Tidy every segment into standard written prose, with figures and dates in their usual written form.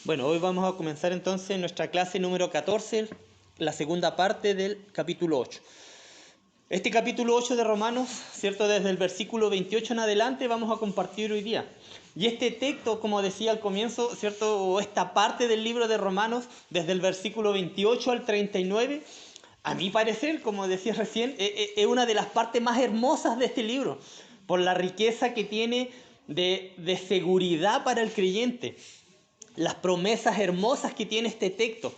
Bueno, hoy vamos a comenzar entonces nuestra clase número 14, la segunda parte del capítulo 8. Este capítulo 8 de Romanos, ¿cierto? Desde el versículo 28 en adelante vamos a compartir hoy día. Y este texto, como decía al comienzo, ¿cierto? O esta parte del libro de Romanos, desde el versículo 28 al 39, a mi parecer, como decía recién, es una de las partes más hermosas de este libro, por la riqueza que tiene de seguridad para el creyente. Las promesas hermosas que tiene este texto.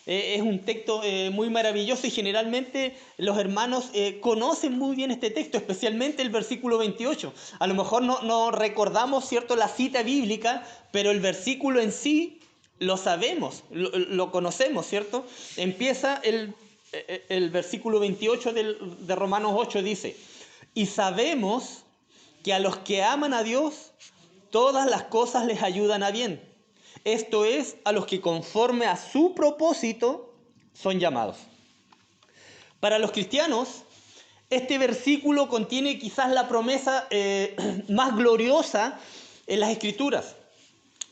Es un texto muy maravilloso y generalmente los hermanos conocen muy bien este texto, especialmente el versículo 28. A lo mejor no recordamos, ¿cierto?, la cita bíblica, pero el versículo en sí lo sabemos, lo conocemos, ¿cierto? Empieza el versículo 28 de Romanos 8, dice: y sabemos que a los que aman a Dios, todas las cosas les ayudan a bien. Esto es, a los que conforme a su propósito son llamados. Para los cristianos, este versículo contiene quizás la promesa más gloriosa en las Escrituras.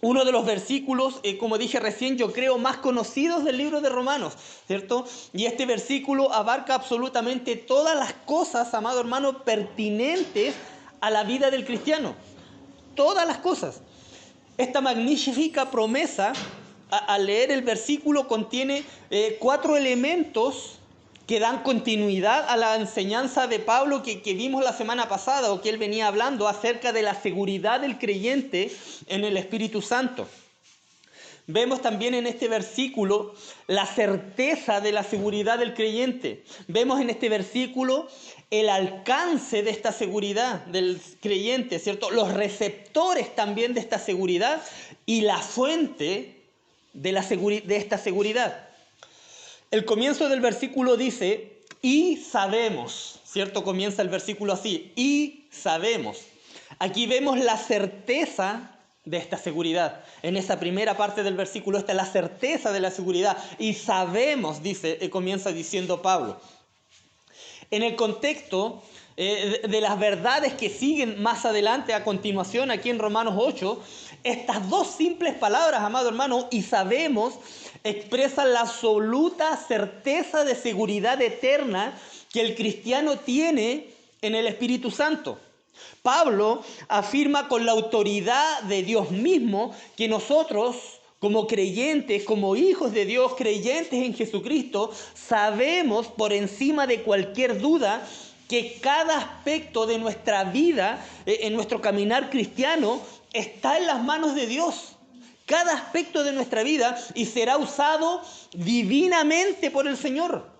Uno de los versículos, como dije recién, yo creo más conocidos del libro de Romanos, ¿cierto? Y este versículo abarca absolutamente todas las cosas, amado hermano, pertinentes a la vida del cristiano. Todas las cosas. Esta magnífica promesa, al leer el versículo, contiene 4 elementos que dan continuidad a la enseñanza de Pablo que vimos la semana pasada, o que él venía hablando acerca de la seguridad del creyente en el Espíritu Santo. Vemos también en este versículo la certeza de la seguridad del creyente. Vemos en este versículo el alcance de esta seguridad del creyente, ¿cierto? Los receptores también de esta seguridad y la fuente de esta seguridad. El comienzo del versículo dice: y sabemos, ¿cierto? Comienza el versículo así: y sabemos. Aquí vemos la certeza de esta seguridad. En esa primera parte del versículo está la certeza de la seguridad. Y sabemos, comienza diciendo Pablo. En el contexto de las verdades que siguen más adelante, a continuación, aquí en Romanos 8, estas dos simples palabras, amado hermano, y sabemos, expresan la absoluta certeza de seguridad eterna que el cristiano tiene en el Espíritu Santo. Pablo afirma con la autoridad de Dios mismo que nosotros, como creyentes, como hijos de Dios, creyentes en Jesucristo, sabemos por encima de cualquier duda que cada aspecto de nuestra vida, en nuestro caminar cristiano, está en las manos de Dios. Cada aspecto de nuestra vida, y será usado divinamente por el Señor.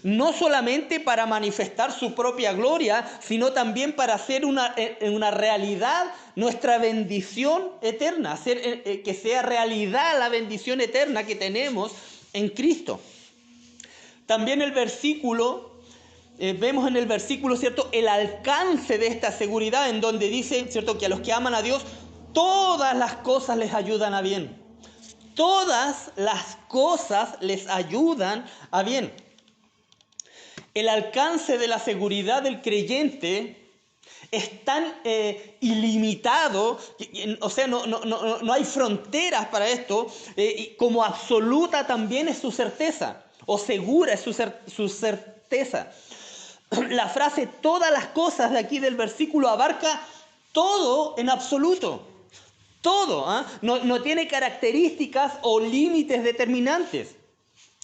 No solamente para manifestar su propia gloria, sino también para hacer una realidad nuestra bendición eterna, hacer que sea realidad la bendición eterna que tenemos en Cristo. También el versículo, vemos en el versículo, ¿cierto?, el alcance de esta seguridad, en donde dice, ¿cierto?, que a los que aman a Dios, todas las cosas les ayudan a bien. Todas las cosas les ayudan a bien. El alcance de la seguridad del creyente es tan ilimitado, o sea, no hay fronteras para esto, como absoluta también es su certeza, o segura es su certeza. La frase todas las cosas de aquí del versículo abarca todo en absoluto. Todo, no tiene características o límites determinantes.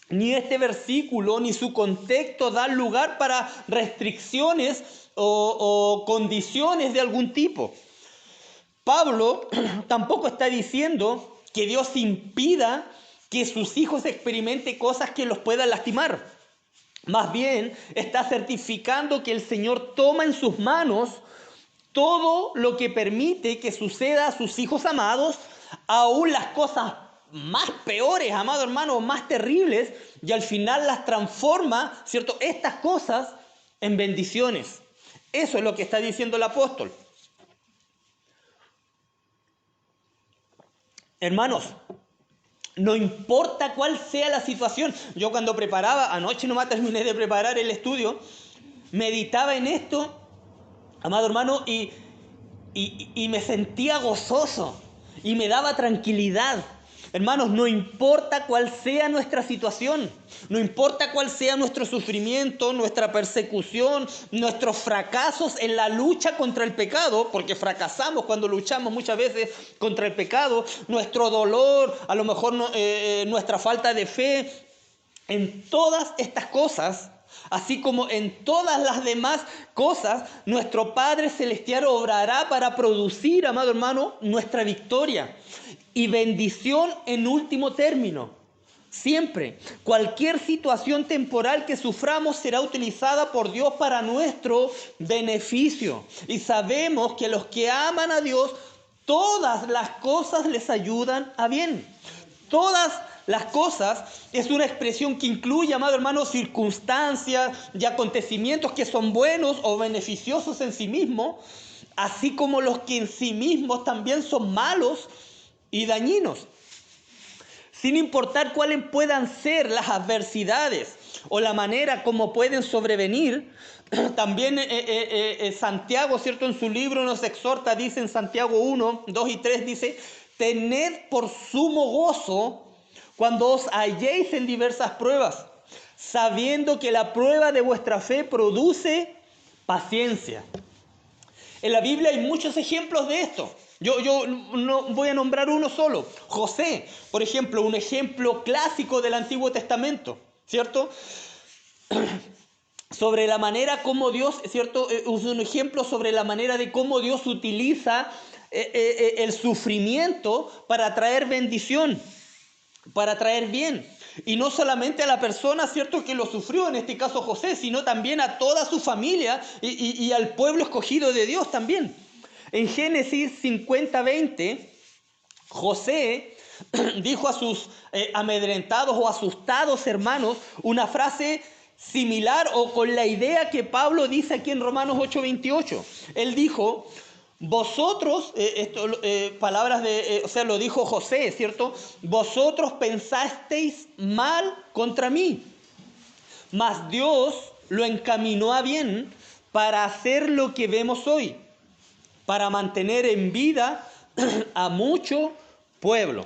Ni este versículo ni su contexto dan lugar para restricciones o condiciones de algún tipo. Pablo tampoco está diciendo que Dios impida que sus hijos experimenten cosas que los puedan lastimar. Más bien está certificando que el Señor toma en sus manos todo lo que permite que suceda a sus hijos amados, aún las cosas más peores, amado hermano, más terribles, y al final las transforma, ¿cierto?, estas cosas en bendiciones. Eso es lo que está diciendo el apóstol. Hermanos, no importa cuál sea la situación. Yo cuando preparaba, anoche nomás terminé de preparar el estudio, meditaba en esto, amado hermano, y me sentía gozoso y me daba tranquilidad. Hermanos, no importa cuál sea nuestra situación, no importa cuál sea nuestro sufrimiento, nuestra persecución, nuestros fracasos en la lucha contra el pecado, porque fracasamos cuando luchamos muchas veces contra el pecado, nuestro dolor, a lo mejor nuestra falta de fe, en todas estas cosas, así como en todas las demás cosas, nuestro Padre Celestial obrará para producir, amado hermano, nuestra victoria y bendición en último término. Siempre, cualquier situación temporal que suframos será utilizada por Dios para nuestro beneficio. Y sabemos que a los que aman a Dios, todas las cosas les ayudan a bien. Todas las cosas es una expresión que incluye, amado hermano, circunstancias y acontecimientos que son buenos o beneficiosos en sí mismos, así como los que en sí mismos también son malos y dañinos. Sin importar cuáles puedan ser las adversidades o la manera como pueden sobrevenir, también Santiago, ¿cierto? En su libro nos exhorta, dice en Santiago 1, 2 y 3, dice: tened por sumo gozo cuando os halléis en diversas pruebas, sabiendo que la prueba de vuestra fe produce paciencia. En la Biblia hay muchos ejemplos de esto. Yo no voy a nombrar uno solo. José, por ejemplo, un ejemplo clásico del Antiguo Testamento, ¿cierto? Sobre la manera como Dios, ¿cierto? Es un ejemplo sobre la manera de cómo Dios utiliza el sufrimiento para traer bendición, para traer bien. Y no solamente a la persona, ¿cierto?, que lo sufrió, en este caso José, sino también a toda su familia y al pueblo escogido de Dios también. En Génesis 50:20, José dijo a sus amedrentados o asustados hermanos una frase similar o con la idea que Pablo dice aquí en Romanos 8:28. Él dijo: vosotros, palabras de, lo dijo José, ¿cierto? Vosotros pensasteis mal contra mí, mas Dios lo encaminó a bien para hacer lo que vemos hoy, para mantener en vida a mucho pueblo.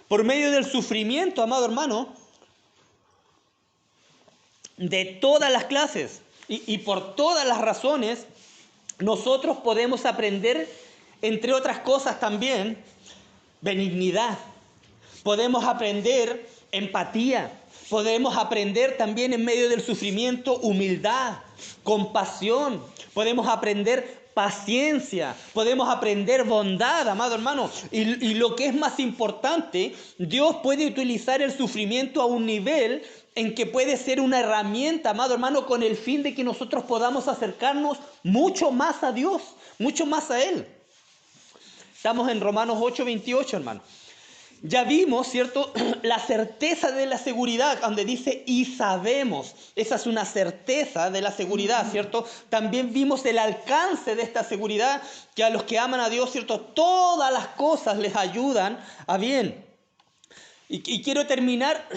Por medio del sufrimiento, amado hermano, de todas las clases y por todas las razones, nosotros podemos aprender, entre otras cosas también, benignidad. Podemos aprender empatía. Podemos aprender también en medio del sufrimiento humildad, compasión. Podemos aprender paciencia. Podemos aprender bondad, amado hermano. Y lo que es más importante, Dios puede utilizar el sufrimiento a un nivel en que puede ser una herramienta, amado hermano, con el fin de que nosotros podamos acercarnos mucho más a Dios, mucho más a Él. Estamos en Romanos 8:28, hermano. Ya vimos, ¿cierto?, la certeza de la seguridad, donde dice y sabemos. Esa es una certeza de la seguridad, ¿cierto? También vimos el alcance de esta seguridad, que a los que aman a Dios, ¿cierto?, todas las cosas les ayudan a bien. Y quiero terminar,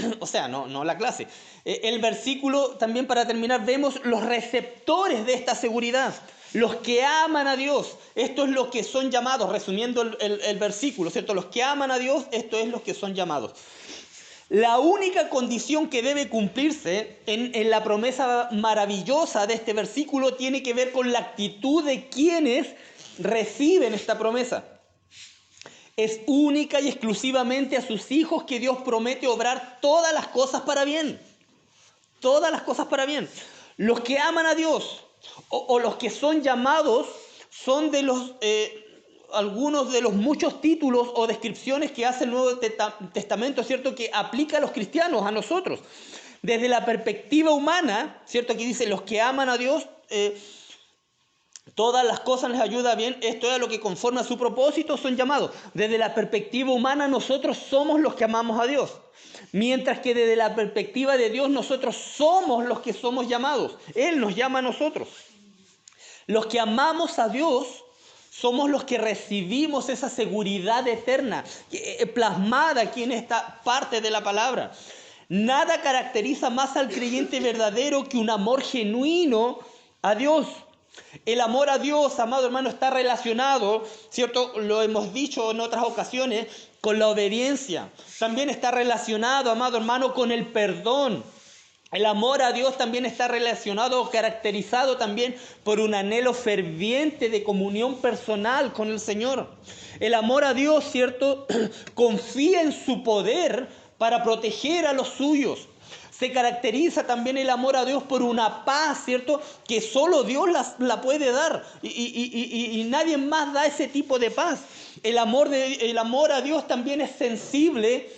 no la clase, el versículo también para terminar, vemos los receptores de esta seguridad, los que aman a Dios, esto es lo que son llamados, resumiendo el versículo, ¿cierto? Los que aman a Dios, esto es los que son llamados. La única condición que debe cumplirse en la promesa maravillosa de este versículo tiene que ver con la actitud de quienes reciben esta promesa. Es única y exclusivamente a sus hijos que Dios promete obrar todas las cosas para bien. Todas las cosas para bien. Los que aman a Dios o los que son llamados son de los algunos de los muchos títulos o descripciones que hace el Nuevo Testamento, ¿cierto?, que aplica a los cristianos, a nosotros. Desde la perspectiva humana, ¿cierto?, aquí dice los que aman a Dios, todas las cosas les ayuda bien, esto es a lo que conforme a su propósito son llamados. Desde la perspectiva humana nosotros somos los que amamos a Dios. Mientras que desde la perspectiva de Dios nosotros somos los que somos llamados. Él nos llama a nosotros. Los que amamos a Dios somos los que recibimos esa seguridad eterna plasmada aquí en esta parte de la palabra. Nada caracteriza más al creyente verdadero que un amor genuino a Dios. El amor a Dios, amado hermano, está relacionado, ¿cierto? Lo hemos dicho en otras ocasiones, con la obediencia. También está relacionado, amado hermano, con el perdón. El amor a Dios también está relacionado o caracterizado también por un anhelo ferviente de comunión personal con el Señor. El amor a Dios, ¿cierto? Confía en su poder para proteger a los suyos. Se caracteriza también el amor a Dios por una paz, ¿cierto? Que solo Dios la puede dar y nadie más da ese tipo de paz. El amor a Dios también es sensible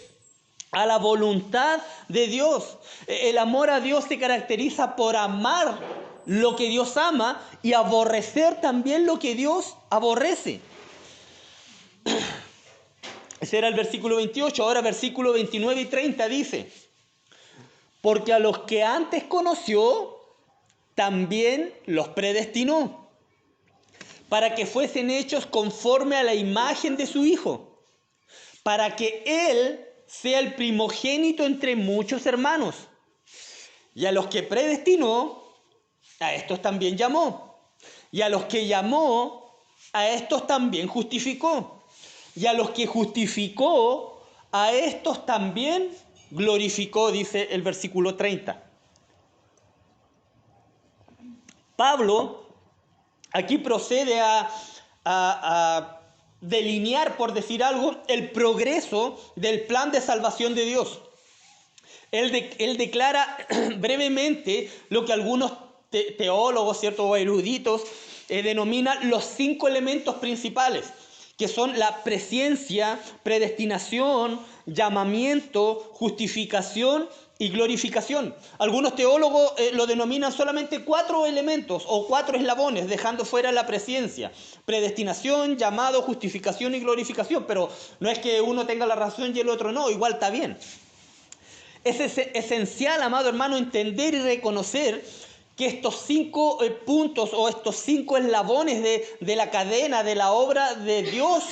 a la voluntad de Dios. El amor a Dios se caracteriza por amar lo que Dios ama y aborrecer también lo que Dios aborrece. Ese era el versículo 28. Ahora versículo 29 y 30 dice: porque a los que antes conoció, también los predestinó, para que fuesen hechos conforme a la imagen de su Hijo, para que Él sea el primogénito entre muchos hermanos. Y a los que predestinó, a estos también llamó. Y a los que llamó, a estos también justificó. Y a los que justificó, a estos también glorificó, dice el versículo 30. Pablo aquí procede a delinear, por decir algo, el progreso del plan de salvación de Dios. Él declara brevemente lo que algunos teólogos, ¿cierto?, o eruditos denominan los 5 elementos principales, que son la presciencia, predestinación, llamamiento, justificación y glorificación. Algunos teólogos lo denominan solamente 4 elementos o 4 eslabones, dejando fuera la presciencia, predestinación, llamado, justificación y glorificación. Pero no es que uno tenga la razón y el otro no, igual está bien. Es esencial, amado hermano, entender y reconocer que estos 5 puntos o estos 5 eslabones de la cadena, de la obra de Dios,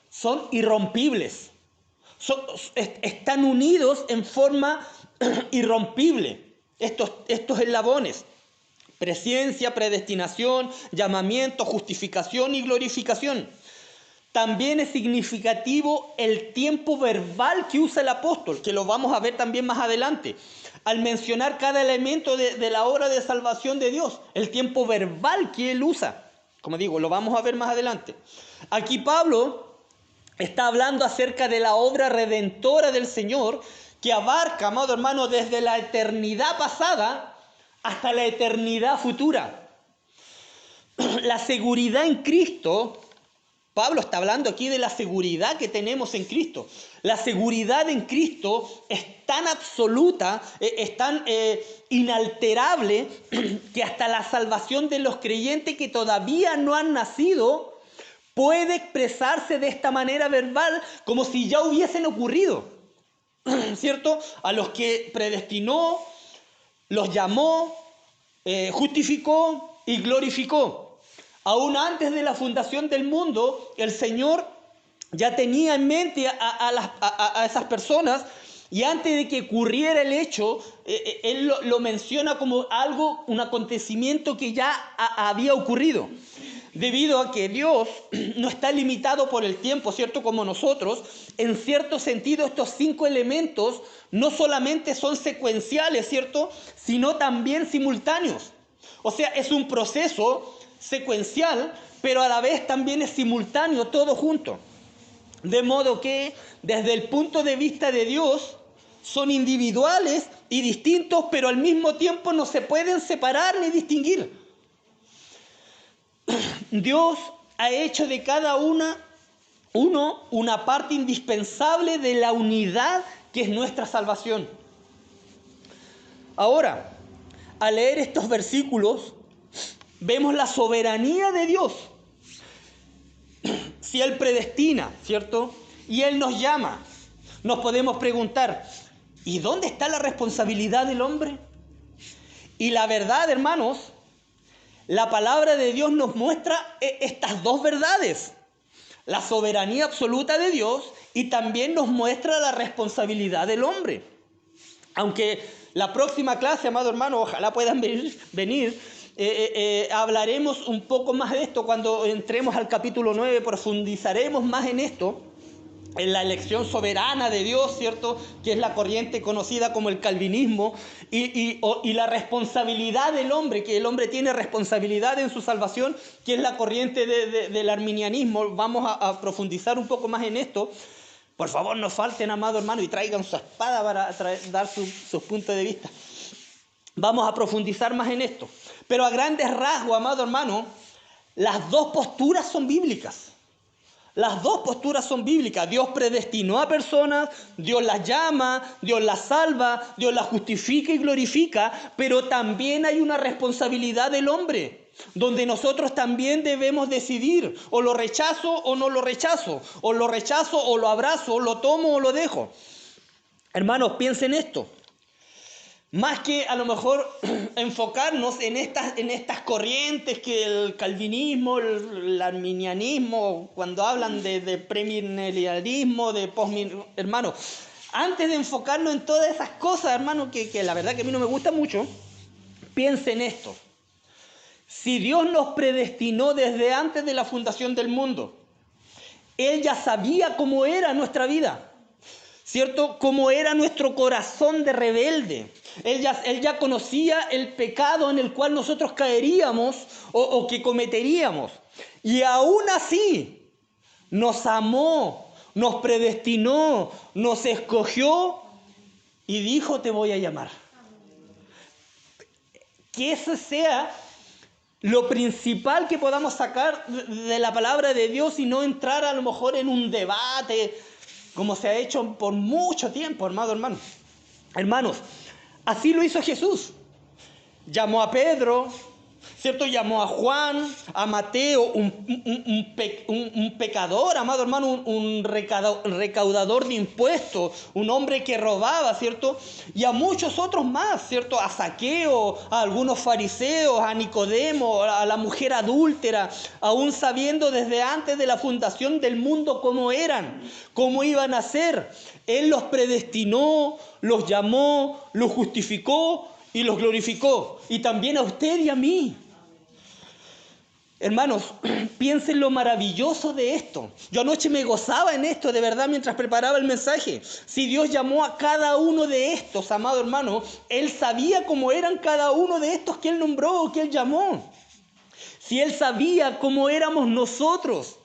son irrompibles. Están unidos en forma irrompible. Estos eslabones: presciencia, predestinación, llamamiento, justificación y glorificación. También es significativo el tiempo verbal que usa el apóstol, que lo vamos a ver también más adelante, al mencionar cada elemento de la obra de salvación de Dios, el tiempo verbal que él usa. Como digo, lo vamos a ver más adelante. Aquí Pablo está hablando acerca de la obra redentora del Señor, que abarca, amado hermano, desde la eternidad pasada hasta la eternidad futura. La seguridad en Cristo. Pablo está hablando aquí de la seguridad que tenemos en Cristo. La seguridad en Cristo es tan absoluta, es tan inalterable, que hasta la salvación de los creyentes que todavía no han nacido puede expresarse de esta manera verbal como si ya hubiesen ocurrido. ¿Cierto? A los que predestinó, los llamó, justificó y glorificó. Aún antes de la fundación del mundo, el Señor ya tenía en mente a esas personas, y antes de que ocurriera el hecho, Él lo menciona como algo, un acontecimiento que ya había ocurrido. Debido a que Dios no está limitado por el tiempo, ¿cierto?, como nosotros, en cierto sentido estos 5 elementos no solamente son secuenciales, ¿cierto?, sino también simultáneos. O sea, es un proceso secuencial, pero a la vez también es simultáneo, todo junto. De modo que, desde el punto de vista de Dios, son individuales y distintos, pero al mismo tiempo no se pueden separar ni distinguir. Dios ha hecho de cada uno una parte indispensable de la unidad que es nuestra salvación. Ahora, al leer estos versículos, vemos la soberanía de Dios. Si Él predestina, ¿cierto?, y Él nos llama, nos podemos preguntar: ¿y dónde está la responsabilidad del hombre? Y la verdad, hermanos, la palabra de Dios nos muestra estas 2 verdades: la soberanía absoluta de Dios, y también nos muestra la responsabilidad del hombre. Aunque la próxima clase, amado hermano, ojalá puedan venir, hablaremos un poco más de esto cuando entremos al capítulo 9, profundizaremos más en esto, en la elección soberana de Dios, ¿cierto? Que es la corriente conocida como el calvinismo, y la responsabilidad del hombre, que el hombre tiene responsabilidad en su salvación, que es la corriente del arminianismo. Vamos a profundizar un poco más en esto. Por favor, no falten, amado hermano, y traigan su espada para dar sus puntos de vista. Vamos a profundizar más en esto. Pero a grandes rasgos, amado hermano, las dos posturas son bíblicas. Las dos posturas son bíblicas. Dios predestinó a personas, Dios las llama, Dios las salva, Dios las justifica y glorifica, pero también hay una responsabilidad del hombre, donde nosotros también debemos decidir, o lo rechazo o no lo rechazo, o lo rechazo o lo abrazo, o lo tomo o lo dejo. Hermanos, piensen esto. Más que a lo mejor enfocarnos en estas corrientes que el calvinismo, el arminianismo, cuando hablan de premilenialismo, hermano, antes de enfocarnos en todas esas cosas, hermano, que la verdad que a mí no me gusta mucho, piensen esto. Si Dios nos predestinó desde antes de la fundación del mundo, Él ya sabía cómo era nuestra vida. ¿Cierto? Cómo era nuestro corazón de rebelde. Él ya conocía el pecado en el cual nosotros caeríamos o que cometeríamos. Y aún así nos amó, nos predestinó, nos escogió y dijo: te voy a llamar. Que eso sea lo principal que podamos sacar de la palabra de Dios y no entrar a lo mejor en un debate como se ha hecho por mucho tiempo, hermanos. Así lo hizo Jesús. Llamó a Pedro, ¿cierto? Llamó a Juan, a Mateo, un pecador, amado hermano, un recaudador de impuestos, un hombre que robaba, ¿cierto? Y a muchos otros más, ¿cierto? A Zaqueo, a algunos fariseos, a Nicodemo, a la mujer adúltera, aún sabiendo desde antes de la fundación del mundo cómo eran, cómo iban a ser. Él los predestinó, los llamó, los justificó y los glorificó. Y también a usted y a mí. Hermanos, piensen lo maravilloso de esto. Yo anoche me gozaba en esto, de verdad, mientras preparaba el mensaje. Si Dios llamó a cada uno de estos, amado hermano, Él sabía cómo eran cada uno de estos que Él nombró, que Él llamó. Si Él sabía cómo éramos nosotros,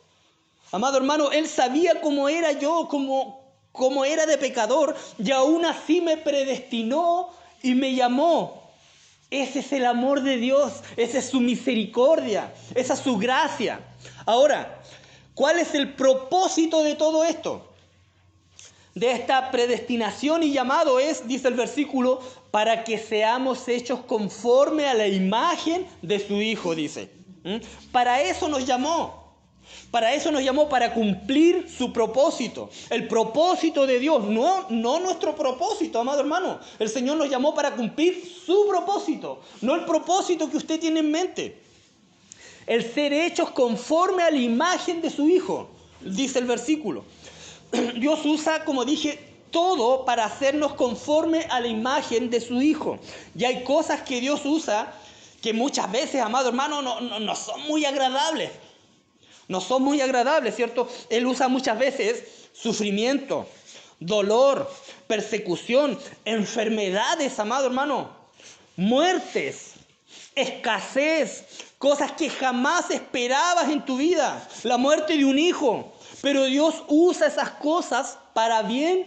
amado hermano, Él sabía cómo era yo, cómo era de pecador, y aún así me predestinó y me llamó. Ese es el amor de Dios, esa es su misericordia, esa es su gracia. Ahora, ¿cuál es el propósito de todo esto? De esta predestinación y llamado es, dice el versículo, para que seamos hechos conforme a la imagen de su Hijo, dice. Para eso nos llamó. Para eso nos llamó, para cumplir su propósito. El propósito de Dios, no nuestro propósito, amado hermano. El Señor nos llamó para cumplir su propósito, no el propósito que usted tiene en mente. El ser hechos conforme a la imagen de su Hijo, dice el versículo. Dios usa, como dije, todo para hacernos conforme a la imagen de su Hijo. Y hay cosas que Dios usa que muchas veces, amado hermano, no son muy agradables. No son muy agradables, ¿cierto? Él usa muchas veces sufrimiento, dolor, persecución, enfermedades, amado hermano, muertes, escasez, cosas que jamás esperabas en tu vida, la muerte de un hijo. Pero Dios usa esas cosas para bien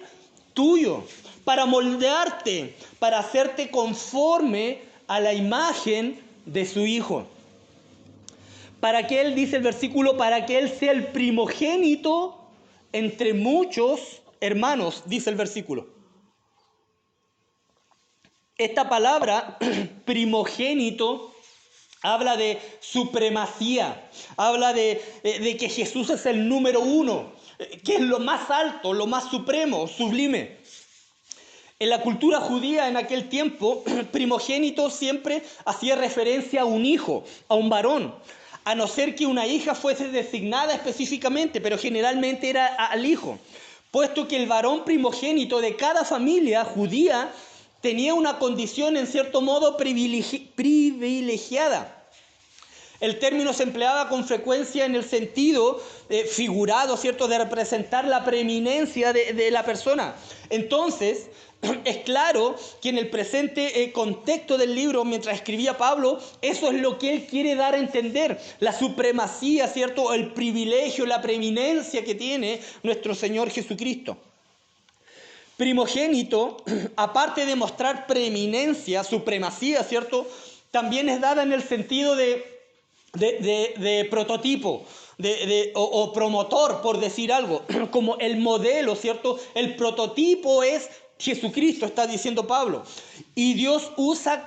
tuyo, para moldearte, para hacerte conforme a la imagen de su Hijo. Para que Él, dice el versículo, para que Él sea el primogénito entre muchos hermanos, dice el versículo. Esta palabra, primogénito, habla de supremacía, habla de que Jesús es el número uno, que es lo más alto, lo más supremo, sublime. En la cultura judía en aquel tiempo, primogénito siempre hacía referencia a un hijo, a un varón. A no ser que una hija fuese designada específicamente, pero generalmente era al hijo. Puesto que el varón primogénito de cada familia judía tenía una condición en cierto modo privilegiada. El término se empleaba con frecuencia en el sentido figurado, ¿cierto?, de representar la preeminencia de la persona. Entonces, es claro que en el presente contexto del libro, mientras escribía Pablo, eso es lo que él quiere dar a entender, la supremacía, ¿cierto?, el privilegio, la preeminencia que tiene nuestro Señor Jesucristo. Primogénito, aparte de mostrar preeminencia, supremacía, ¿cierto?, también es dada en el sentido de prototipo o promotor, por decir algo, como el modelo, ¿cierto? El prototipo es Jesucristo, está diciendo Pablo. Y Dios usa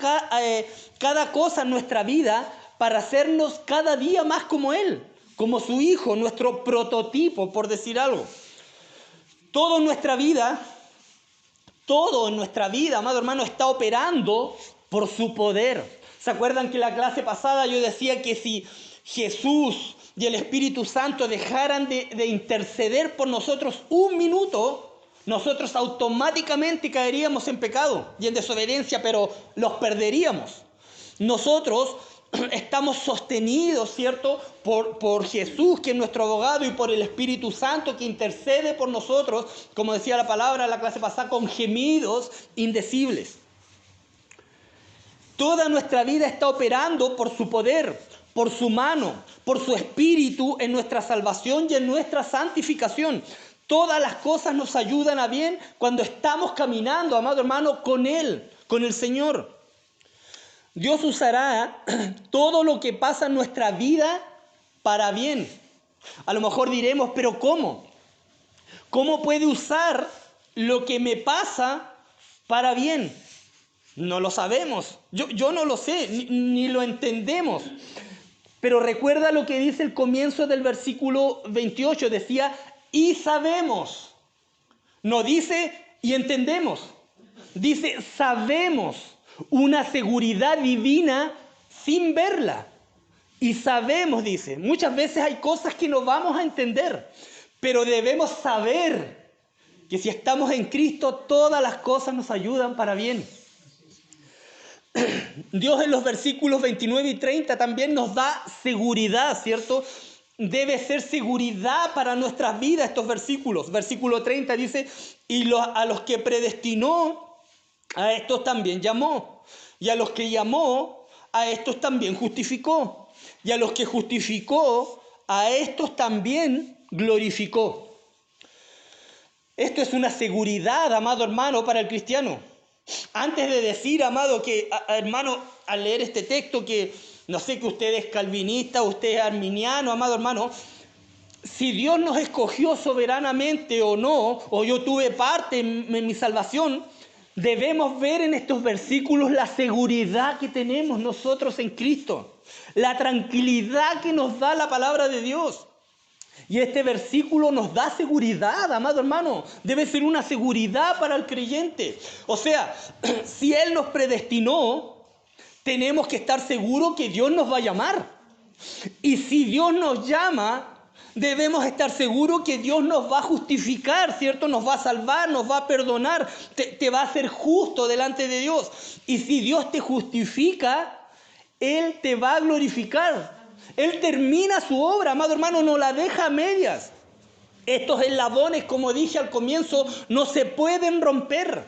cada cosa en nuestra vida para hacernos cada día más como Él, como su Hijo, nuestro prototipo, por decir algo. Todo en nuestra vida, amado hermano, está operando por su poder. ¿Se acuerdan que en la clase pasada yo decía que si Jesús y el Espíritu Santo dejaran de interceder por nosotros un minuto, nosotros automáticamente caeríamos en pecado y en desobediencia, pero los perderíamos? Nosotros estamos sostenidos, ¿cierto?, por Jesús, que es nuestro abogado, y por el Espíritu Santo, que intercede por nosotros, como decía la palabra en la clase pasada, con gemidos indecibles. Toda nuestra vida está operando por su poder, por su mano, por su espíritu en nuestra salvación y en nuestra santificación. Todas las cosas nos ayudan a bien cuando estamos caminando, amado hermano, con Él, con el Señor. Dios usará todo lo que pasa en nuestra vida para bien. A lo mejor diremos, ¿pero cómo? ¿Cómo puede usar lo que me pasa para bien? No lo sabemos, yo no lo sé, ni lo entendemos. Pero recuerda lo que dice el comienzo del versículo 28, decía, y sabemos. No dice, y entendemos. Dice, sabemos, una seguridad divina sin verla. Y sabemos, dice, muchas veces hay cosas que no vamos a entender, pero debemos saber que si estamos en Cristo, todas las cosas nos ayudan para bien. Dios en los versículos 29 y 30 también nos da seguridad, ¿cierto? Debe ser seguridad para nuestras vidas estos versículos. Versículo 30 dice, y a los que predestinó, a estos también llamó. Y a los que llamó, a estos también justificó. Y a los que justificó, a estos también glorificó. Esto es una seguridad, amado hermano, para el cristiano. Antes de decir, amado, hermano, al leer este texto, que no sé que usted es calvinista, usted es arminiano, amado hermano, si Dios nos escogió soberanamente o no, o yo tuve parte en mi salvación, debemos ver en estos versículos la seguridad que tenemos nosotros en Cristo, la tranquilidad que nos da la palabra de Dios. Y este versículo nos da seguridad, amado hermano. Debe ser una seguridad para el creyente. O sea, si Él nos predestinó, tenemos que estar seguros que Dios nos va a llamar. Y si Dios nos llama, debemos estar seguros que Dios nos va a justificar, ¿cierto? Nos va a salvar, nos va a perdonar, te va a hacer justo delante de Dios. Y si Dios te justifica, Él te va a glorificar. Él termina su obra, amado hermano, no la deja a medias. Estos eslabones, como dije al comienzo, no se pueden romper.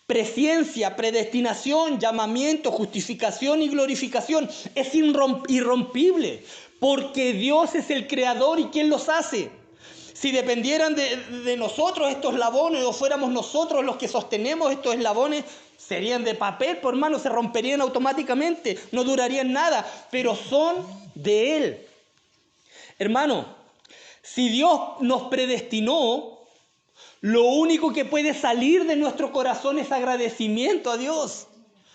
Presciencia, predestinación, llamamiento, justificación y glorificación es irrompible, porque Dios es el creador y quien los hace. Si dependieran de nosotros estos eslabones, o fuéramos nosotros los que sostenemos estos eslabones, serían de papel, por hermano, se romperían automáticamente, no durarían nada, pero son de Él. Hermano, si Dios nos predestinó, lo único que puede salir de nuestro corazón es agradecimiento a Dios,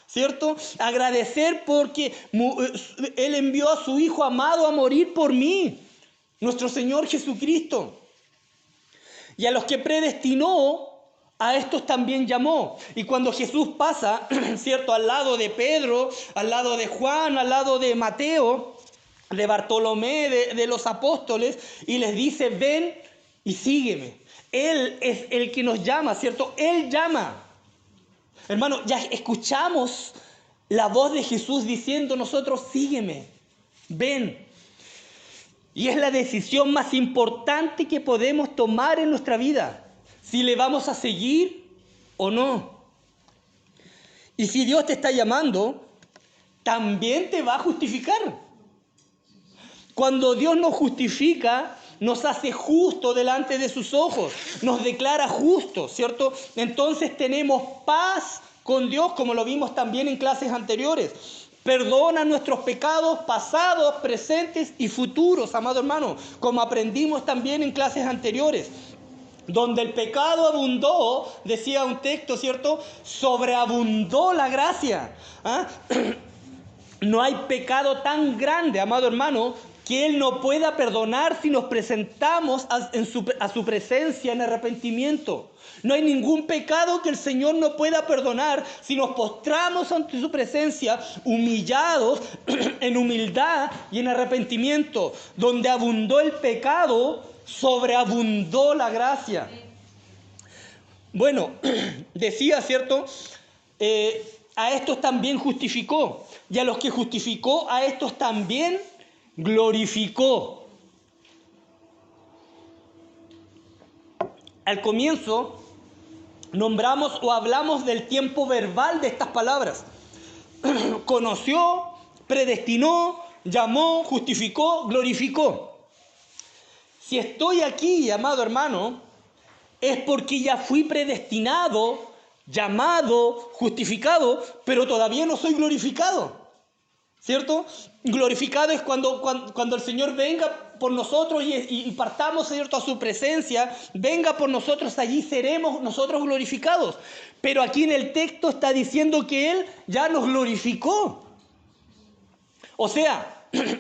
¿cierto? Agradecer porque Él envió a su Hijo amado a morir por mí, nuestro Señor Jesucristo. Y a los que predestinó, a estos también llamó. Y cuando Jesús pasa, ¿cierto?, al lado de Pedro, al lado de Juan, al lado de Mateo, de Bartolomé, de los apóstoles, y les dice, ven y sígueme. Él es el que nos llama, ¿cierto? Él llama. Hermano, ya escuchamos la voz de Jesús diciendo nosotros, sígueme. Ven. Y es la decisión más importante que podemos tomar en nuestra vida, si le vamos a seguir o no. Y si Dios te está llamando, también te va a justificar. Cuando Dios nos justifica, nos hace justo delante de sus ojos, nos declara justos, ¿cierto? Entonces tenemos paz con Dios, como lo vimos también en clases anteriores. Perdona nuestros pecados pasados, presentes y futuros, amado hermano, como aprendimos también en clases anteriores. Donde el pecado abundó, decía un texto, ¿cierto? Sobreabundó la gracia. ¿Ah? No hay pecado tan grande, amado hermano, que Él no pueda perdonar si nos presentamos a su presencia en arrepentimiento. No hay ningún pecado que el Señor no pueda perdonar si nos postramos ante su presencia, humillados en humildad y en arrepentimiento. Donde abundó el pecado, sobreabundó la gracia. Bueno, decía, ¿cierto? A estos también justificó, y a los que justificó, a estos también glorificó. Al comienzo nombramos o hablamos del tiempo verbal de estas palabras. Conoció, predestinó, llamó, justificó, glorificó. Si estoy aquí, amado hermano, es porque ya fui predestinado, llamado, justificado, pero todavía no soy glorificado. ¿Cierto? Glorificado es cuando el Señor venga por nosotros y partamos, ¿cierto?, a su presencia, venga por nosotros, allí seremos nosotros glorificados. Pero aquí en el texto está diciendo que Él ya nos glorificó. O sea,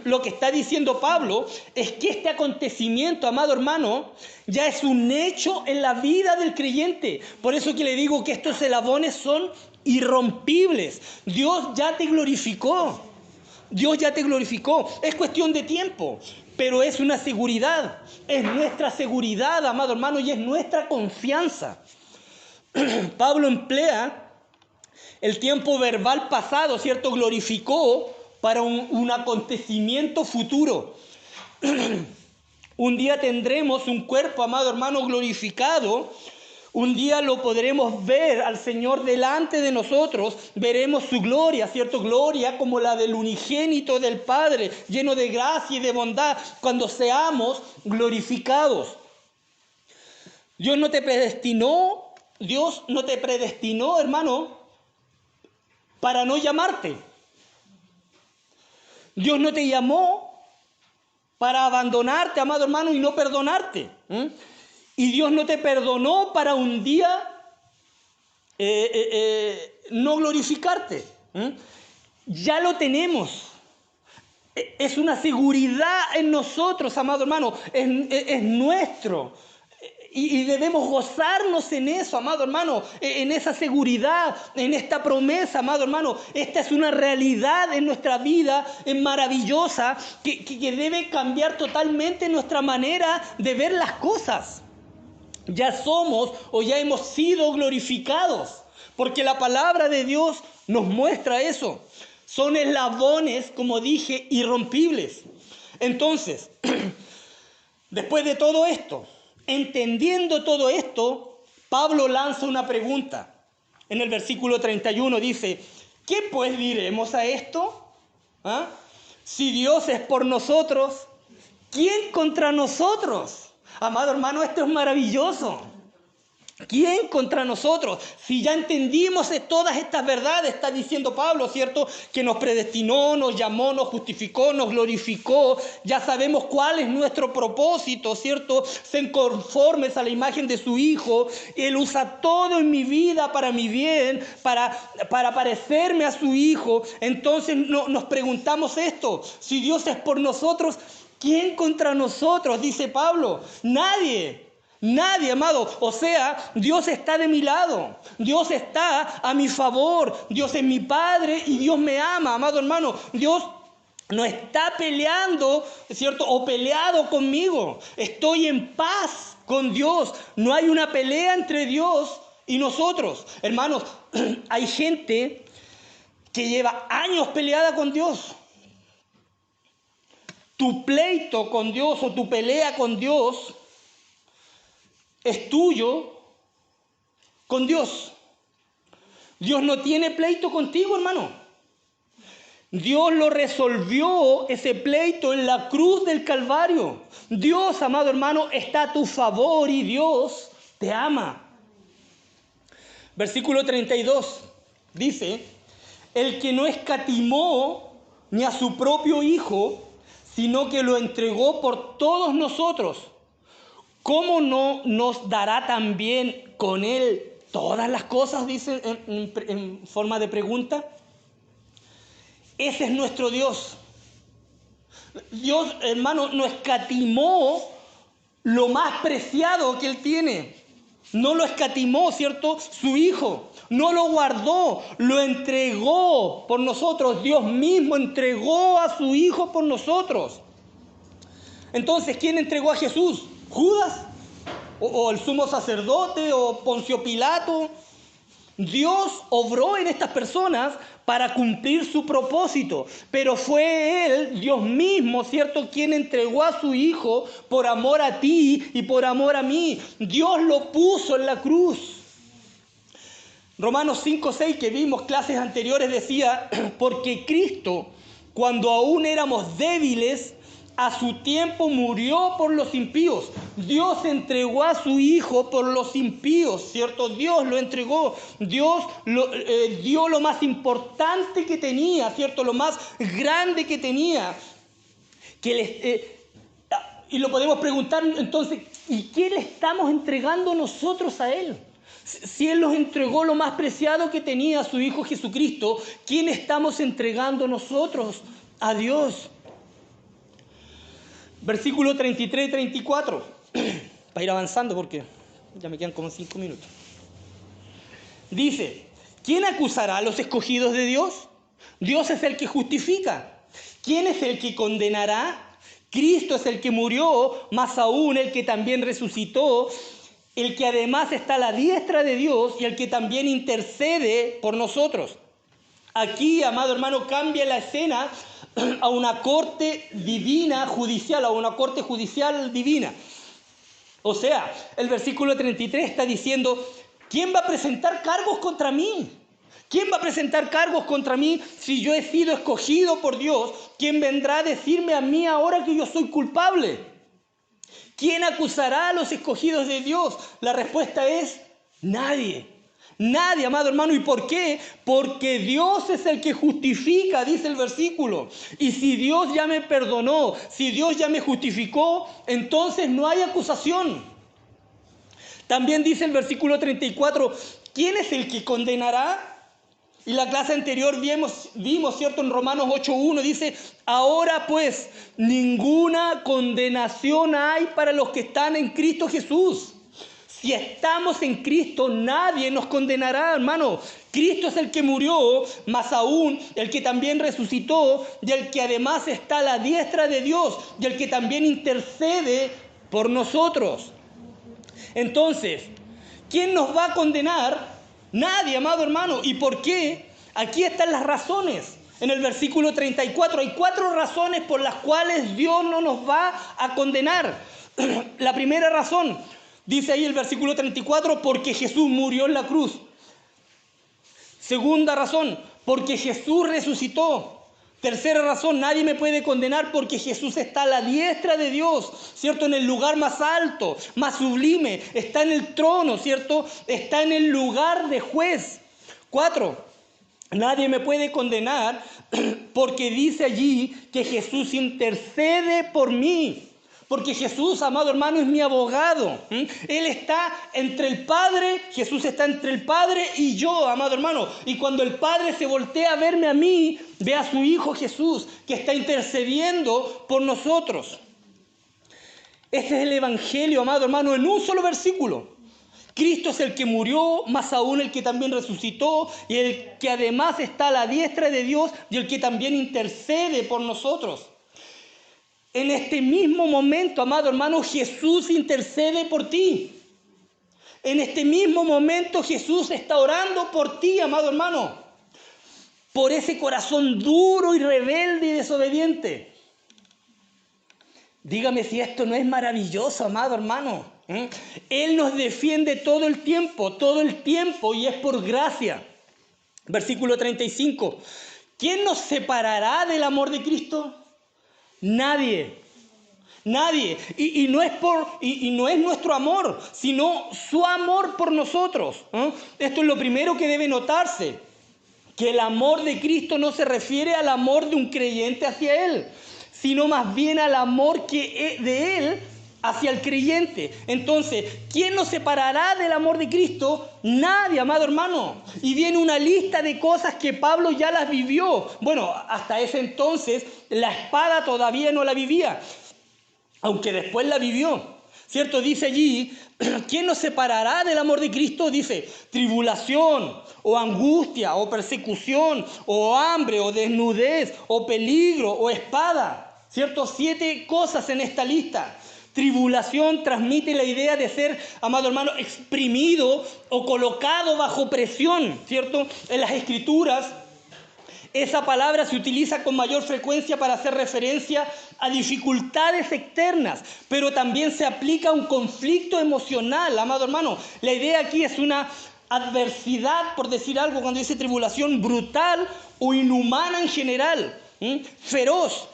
lo que está diciendo Pablo es que este acontecimiento, amado hermano, ya es un hecho en la vida del creyente. Por eso que le digo que estos eslabones son irrompibles. Dios ya te glorificó. Dios ya te glorificó. Es cuestión de tiempo, pero es una seguridad. Es nuestra seguridad, amado hermano, y es nuestra confianza. Pablo emplea el tiempo verbal pasado, ¿cierto? Glorificó para un acontecimiento futuro. Un día tendremos un cuerpo, amado hermano, glorificado. Un día lo podremos ver al Señor delante de nosotros, veremos su gloria, ¿cierto? Gloria como la del unigénito del Padre, lleno de gracia y de bondad, cuando seamos glorificados. Dios no te predestinó, hermano, para no llamarte. Dios no te llamó para abandonarte, amado hermano, y no perdonarte. Y Dios no te perdonó para un día no glorificarte. Ya lo tenemos. Es una seguridad en nosotros, amado hermano. Es nuestro. Y debemos gozarnos en eso, amado hermano, en esa seguridad, en esta promesa, amado hermano. Esta es una realidad en nuestra vida maravillosa que debe cambiar totalmente nuestra manera de ver las cosas. Ya somos o ya hemos sido glorificados, porque la palabra de Dios nos muestra eso. Son eslabones, como dije, irrompibles. Entonces, después de todo esto, entendiendo todo esto, Pablo lanza una pregunta. En el versículo 31 dice, ¿qué pues diremos a esto? ¿Ah? Si Dios es por nosotros, ¿quién contra nosotros? Amado hermano, esto es maravilloso. ¿Quién contra nosotros? Si ya entendimos todas estas verdades, está diciendo Pablo, ¿cierto? Que nos predestinó, nos llamó, nos justificó, nos glorificó. Ya sabemos cuál es nuestro propósito, ¿cierto? Ser conformes a la imagen de su Hijo. Él usa todo en mi vida para mi bien, para parecerme a su Hijo. Entonces nos preguntamos esto. Si Dios es por nosotros, ¿quién contra nosotros? Dice Pablo. Nadie. Nadie, amado. O sea, Dios está de mi lado. Dios está a mi favor. Dios es mi Padre y Dios me ama, amado hermano. Dios no está peleando, ¿cierto? O peleado conmigo. Estoy en paz con Dios. No hay una pelea entre Dios y nosotros. Hermanos, hay gente que lleva años peleada con Dios. tu pleito con Dios o tu pelea con Dios es tuyo con Dios. Dios no tiene pleito contigo, hermano. Dios lo resolvió ese pleito en la cruz del Calvario. Dios, amado hermano, está a tu favor y Dios te ama. Versículo 32 dice, el que no escatimó ni a su propio Hijo, sino que lo entregó por todos nosotros, ¿cómo no nos dará también con Él todas las cosas? Dice en forma de pregunta. Ese es nuestro Dios. Dios, hermano, no escatimó lo más preciado que Él tiene. No lo escatimó, ¿cierto? Su Hijo. No lo guardó, lo entregó por nosotros. Dios mismo entregó a su Hijo por nosotros. Entonces, ¿quién entregó a Jesús? ¿Judas? ¿O el sumo sacerdote? ¿O Poncio Pilato? Dios obró en estas personas para cumplir su propósito, pero fue Él, Dios mismo, ¿cierto?, quien entregó a su Hijo por amor a ti y por amor a mí. Dios lo puso en la cruz. Romanos 5:6, que vimos clases anteriores, decía, porque Cristo, cuando aún éramos débiles, a su tiempo murió por los impíos. Dios entregó a su Hijo por los impíos, ¿cierto? Dios lo entregó. Dios dio lo más importante que tenía, ¿cierto? Lo más grande que tenía. Y lo podemos preguntar entonces, ¿y qué le estamos entregando nosotros a Él? Si Él nos entregó lo más preciado que tenía, a su Hijo Jesucristo, ¿quién le estamos entregando nosotros? A Dios. Versículo 33 y 34, para ir avanzando porque ya me quedan como 5 minutos. Dice, ¿quién acusará a los escogidos de Dios? Dios es el que justifica. ¿Quién es el que condenará? Cristo es el que murió, más aún el que también resucitó, el que además está a la diestra de Dios y el que también intercede por nosotros. Aquí, amado hermano, cambia la escena a una corte divina, judicial, a una corte judicial divina. O sea, el versículo 33 está diciendo, ¿quién va a presentar cargos contra mí? ¿Quién va a presentar cargos contra mí si yo he sido escogido por Dios? ¿Quién vendrá a decirme a mí ahora que yo soy culpable? ¿Quién acusará a los escogidos de Dios? La respuesta es nadie. Nadie, amado hermano. ¿Y por qué? Porque Dios es el que justifica, dice el versículo. Y si Dios ya me perdonó, si Dios ya me justificó, entonces no hay acusación. También dice el versículo 34, ¿quién es el que condenará? Y la clase anterior vimos, ¿cierto? En Romanos 8:1 dice, ahora pues, ninguna condenación hay para los que están en Cristo Jesús. Si estamos en Cristo, nadie nos condenará, hermano. Cristo es el que murió, más aún el que también resucitó, y el que además está a la diestra de Dios, y el que también intercede por nosotros. Entonces, ¿quién nos va a condenar? Nadie, amado hermano. ¿Y por qué? Aquí están las razones. En el versículo 34 hay 4 razones por las cuales Dios no nos va a condenar. La primera razón, dice ahí el versículo 34, porque Jesús murió en la cruz. Segunda razón, porque Jesús resucitó. Tercera razón, nadie me puede condenar porque Jesús está a la diestra de Dios, ¿cierto? En el lugar más alto, más sublime, está en el trono, ¿cierto? Está en el lugar de juez. 4, nadie me puede condenar porque dice allí que Jesús intercede por mí. Porque Jesús, amado hermano, es mi abogado. Él está entre el Padre, Jesús está entre el Padre y yo, amado hermano. Y cuando el Padre se voltea a verme a mí, ve a su Hijo Jesús, que está intercediendo por nosotros. Este es el Evangelio, amado hermano, en un solo versículo. Cristo es el que murió, más aún el que también resucitó, y el que además está a la diestra de Dios, y el que también intercede por nosotros. En este mismo momento, amado hermano, Jesús intercede por ti. En este mismo momento Jesús está orando por ti, amado hermano. Por ese corazón duro y rebelde y desobediente. Dígame si esto no es maravilloso, amado hermano. Él nos defiende todo el tiempo, y es por gracia. Versículo 35. ¿Quién nos separará del amor de Cristo? Nadie. Nadie. Y no es nuestro amor, sino su amor por nosotros. Esto es lo primero que debe notarse. Que el amor de Cristo no se refiere al amor de un creyente hacia Él, sino más bien al amor de Él hacia el creyente. Entonces, ¿quién nos separará del amor de Cristo? Nadie, amado hermano. Y viene una lista de cosas que Pablo ya las vivió. Bueno, hasta ese entonces la espada todavía no la vivía, aunque después la vivió. ¿Cierto? Dice allí, ¿quién nos separará del amor de Cristo? Dice, tribulación, o angustia, o persecución, o hambre, o desnudez, o peligro, o espada. ¿Cierto? 7 cosas en esta lista. Tribulación transmite la idea de ser, amado hermano, exprimido o colocado bajo presión. ¿Cierto? En las Escrituras, esa palabra se utiliza con mayor frecuencia para hacer referencia a dificultades externas, pero también se aplica a un conflicto emocional, amado hermano. La idea aquí es una adversidad, por decir algo, cuando dice tribulación, brutal o inhumana en general, feroz.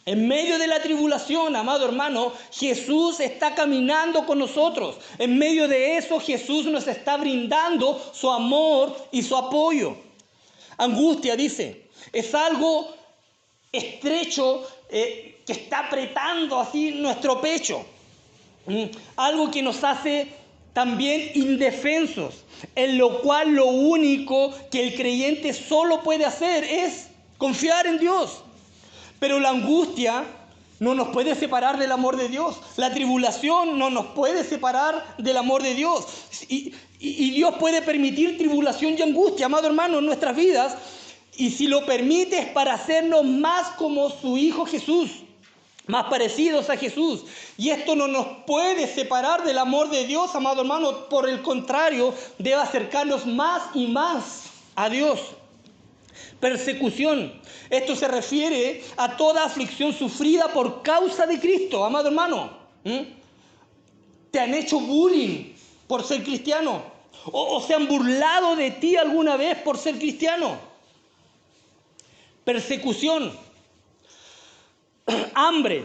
En medio de la tribulación, amado hermano, Jesús está caminando con nosotros. En medio de eso, Jesús nos está brindando su amor y su apoyo. Angustia, dice, es algo estrecho que está apretando así nuestro pecho. Algo que nos hace también indefensos, en lo cual lo único que el creyente solo puede hacer es confiar en Dios. Pero la angustia no nos puede separar del amor de Dios. La tribulación no nos puede separar del amor de Dios. Y Dios puede permitir tribulación y angustia, amado hermano, en nuestras vidas. Y si lo permite es para hacernos más como su Hijo Jesús, más parecidos a Jesús. Y esto no nos puede separar del amor de Dios, amado hermano. Por el contrario, debe acercarnos más y más a Dios. Persecución. Esto se refiere a toda aflicción sufrida por causa de Cristo, amado hermano. ¿Te han hecho bullying por ser cristiano? ¿O se han burlado de ti alguna vez por ser cristiano? Persecución. Hambre.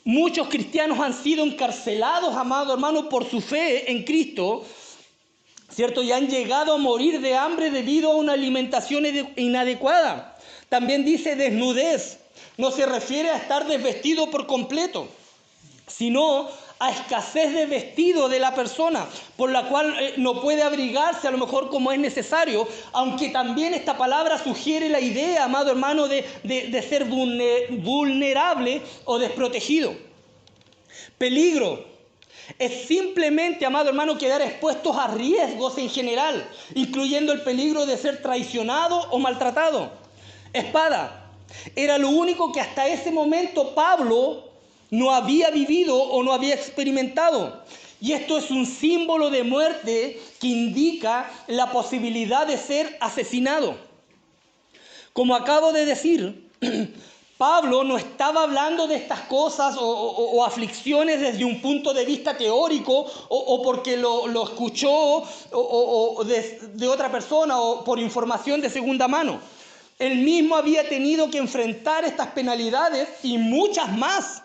Muchos cristianos han sido encarcelados, amado hermano, por su fe en Cristo, ¿cierto? Y han llegado a morir de hambre debido a una alimentación inadecuada. También dice desnudez. No se refiere a estar desvestido por completo, sino a escasez de vestido de la persona, por la cual no puede abrigarse a lo mejor como es necesario, aunque también esta palabra sugiere la idea, amado hermano, de ser vulnerable o desprotegido. Peligro. Es simplemente, amado hermano, quedar expuestos a riesgos en general, incluyendo el peligro de ser traicionado o maltratado. Espada. Era lo único que hasta ese momento Pablo no había vivido o no había experimentado. Y esto es un símbolo de muerte que indica la posibilidad de ser asesinado. Como acabo de decir, Pablo no estaba hablando de estas cosas o aflicciones desde un punto de vista teórico o porque lo escuchó de otra persona o por información de segunda mano. Él mismo había tenido que enfrentar estas penalidades y muchas más.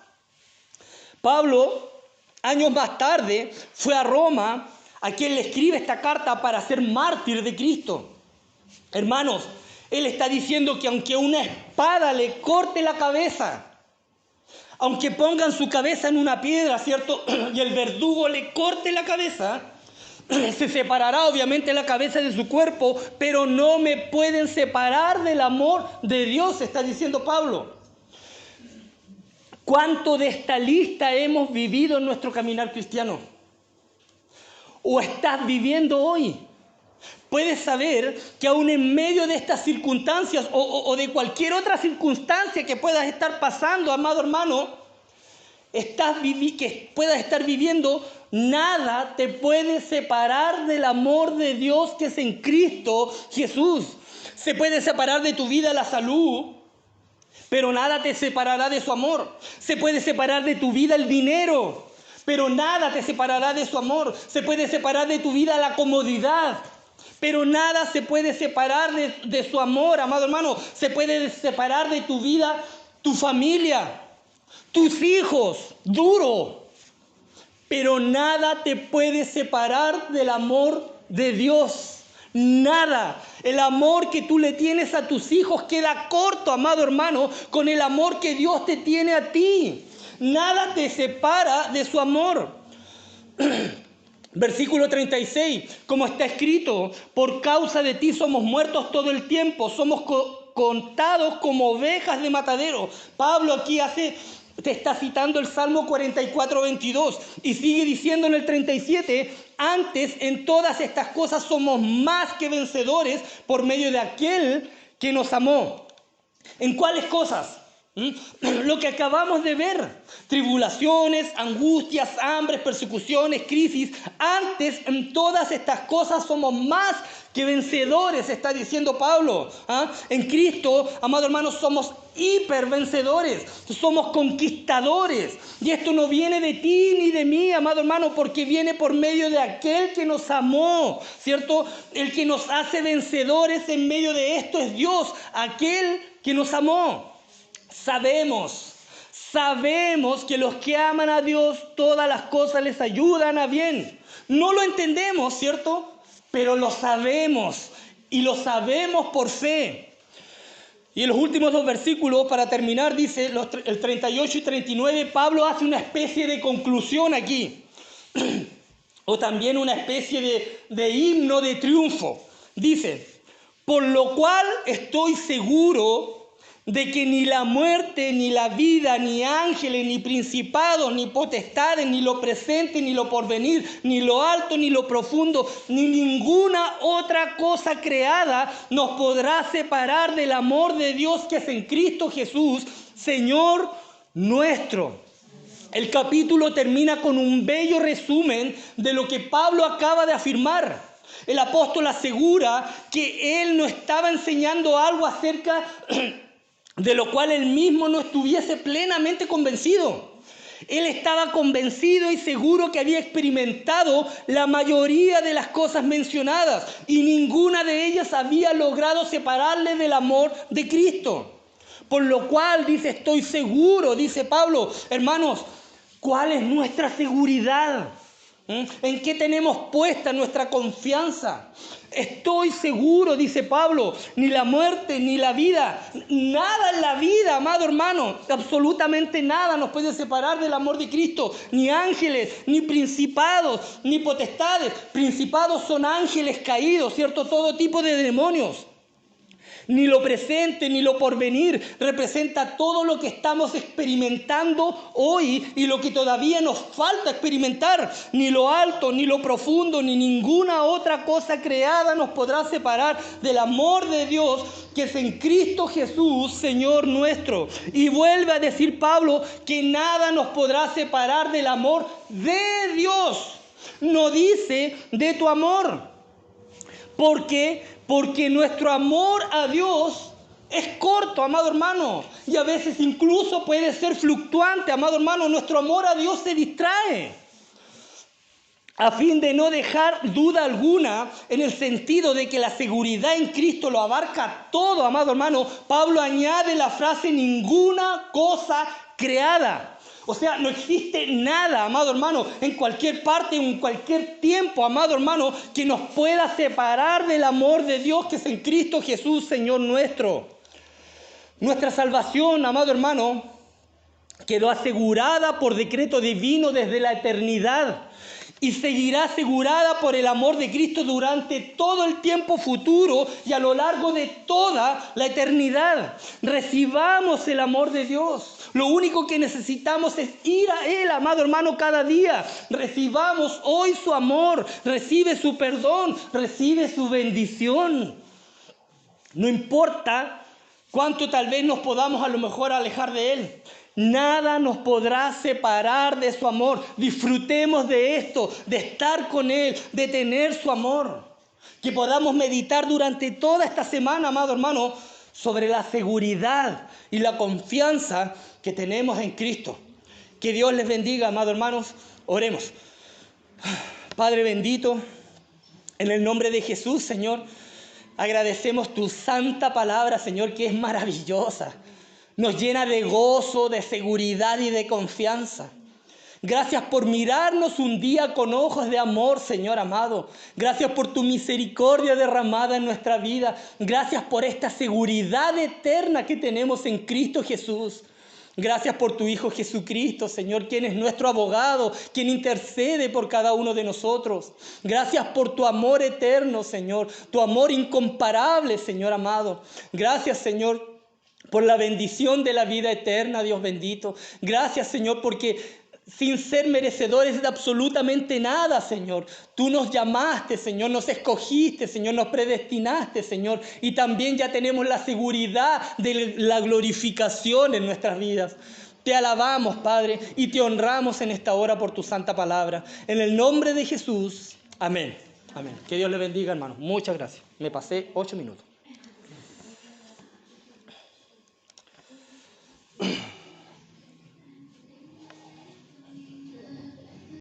Pablo, años más tarde, fue a Roma, a quien le escribe esta carta para ser mártir de Cristo. Hermanos, él está diciendo que aunque una espada le corte la cabeza, aunque pongan su cabeza en una piedra, ¿cierto? Y el verdugo le corte la cabeza, se separará obviamente la cabeza de su cuerpo, pero no me pueden separar del amor de Dios, está diciendo Pablo. ¿Cuánto de esta lista hemos vivido en nuestro caminar cristiano? ¿O estás viviendo hoy? Puedes saber que aún en medio de estas circunstancias o de cualquier otra circunstancia que puedas estar pasando, amado hermano, que puedas estar viviendo, nada te puede separar del amor de Dios que es en Cristo Jesús. Se puede separar de tu vida la salud, pero nada te separará de su amor. Se puede separar de tu vida el dinero, pero nada te separará de su amor. Se puede separar de tu vida la comodidad, pero nada se puede separar de su amor, amado hermano. Se puede separar de tu vida tu familia, tus hijos, duro, pero nada te puede separar del amor de Dios. Nada. El amor que tú le tienes a tus hijos queda corto, amado hermano, con el amor que Dios te tiene a ti. Nada te separa de su amor. Versículo 36, como está escrito, por causa de ti somos muertos todo el tiempo, somos contados como ovejas de matadero. Pablo aquí te está citando el Salmo 44, 22 y sigue diciendo en el 37, antes en todas estas cosas somos más que vencedores por medio de aquel que nos amó. ¿En cuáles cosas? Lo que acabamos de ver, tribulaciones, angustias, hambres, persecuciones, crisis. Antes en todas estas cosas somos más que vencedores, está diciendo Pablo. En Cristo, amado hermano, somos hipervencedores, somos conquistadores. Y esto no viene de ti ni de mí, amado hermano, porque viene por medio de aquel que nos amó, ¿cierto? El que nos hace vencedores en medio de esto es Dios, aquel que nos amó. Sabemos que los que aman a Dios, todas las cosas les ayudan a bien. No lo entendemos, ¿cierto? Pero lo sabemos, y lo sabemos por fe. Y en los últimos dos versículos, para terminar, dice el 38 y 39, Pablo hace una especie de conclusión aquí, o también una especie de himno de triunfo. Dice, por lo cual estoy seguro de que ni la muerte, ni la vida, ni ángeles, ni principados, ni potestades, ni lo presente, ni lo porvenir, ni lo alto, ni lo profundo, ni ninguna otra cosa creada nos podrá separar del amor de Dios que es en Cristo Jesús, Señor nuestro. El capítulo termina con un bello resumen de lo que Pablo acaba de afirmar. El apóstol asegura que él no estaba enseñando algo acerca de lo cual él mismo no estuviese plenamente convencido. Él estaba convencido y seguro que había experimentado la mayoría de las cosas mencionadas y ninguna de ellas había logrado separarle del amor de Cristo. Por lo cual, dice, estoy seguro, dice Pablo, hermanos, ¿cuál es nuestra seguridad? ¿En qué tenemos puesta nuestra confianza? Estoy seguro, dice Pablo, ni la muerte, ni la vida, nada en la vida, amado hermano, absolutamente nada nos puede separar del amor de Cristo, ni ángeles, ni principados, ni potestades. Principados son ángeles caídos, ¿cierto? Todo tipo de demonios. Ni lo presente, ni lo porvenir representa todo lo que estamos experimentando hoy y lo que todavía nos falta experimentar. Ni lo alto, ni lo profundo, ni ninguna otra cosa creada nos podrá separar del amor de Dios que es en Cristo Jesús, Señor nuestro. Y vuelve a decir Pablo que nada nos podrá separar del amor de Dios. No dice de tu amor. Porque nuestro amor a Dios es corto, amado hermano, y a veces incluso puede ser fluctuante, amado hermano. Nuestro amor a Dios se distrae. A fin de no dejar duda alguna en el sentido de que la seguridad en Cristo lo abarca todo, amado hermano, Pablo añade la frase ninguna cosa creada. O sea, no existe nada, amado hermano, en cualquier parte, en cualquier tiempo, amado hermano, que nos pueda separar del amor de Dios que es en Cristo Jesús, Señor nuestro. Nuestra salvación, amado hermano, quedó asegurada por decreto divino desde la eternidad y seguirá asegurada por el amor de Cristo durante todo el tiempo futuro y a lo largo de toda la eternidad. Recibamos el amor de Dios. Lo único que necesitamos es ir a Él, amado hermano, cada día. Recibamos hoy su amor, recibe su perdón, recibe su bendición. No importa cuánto tal vez nos podamos a lo mejor alejar de Él. Nada nos podrá separar de su amor. Disfrutemos de esto, de estar con Él, de tener su amor. Que podamos meditar durante toda esta semana, amado hermano, sobre la seguridad y la confianza que tenemos en Cristo. Que Dios les bendiga, amados hermanos. Oremos. Padre bendito, en el nombre de Jesús, Señor, agradecemos tu santa palabra, Señor, que es maravillosa. Nos llena de gozo, de seguridad y de confianza. Gracias por mirarnos un día con ojos de amor, Señor amado. Gracias por tu misericordia derramada en nuestra vida. Gracias por esta seguridad eterna que tenemos en Cristo Jesús. Gracias por tu Hijo Jesucristo, Señor, quien es nuestro abogado, quien intercede por cada uno de nosotros. Gracias por tu amor eterno, Señor, tu amor incomparable, Señor amado. Gracias, Señor, por la bendición de la vida eterna, Dios bendito. Gracias, Señor, porque sin ser merecedores de absolutamente nada, Señor, tú nos llamaste, Señor, nos escogiste, Señor, nos predestinaste, Señor, y también ya tenemos la seguridad de la glorificación en nuestras vidas. Te alabamos, Padre, y te honramos en esta hora por tu santa palabra. En el nombre de Jesús, amén. Amén. Que Dios le bendiga, hermano. Muchas gracias. Me pasé 8 minutos.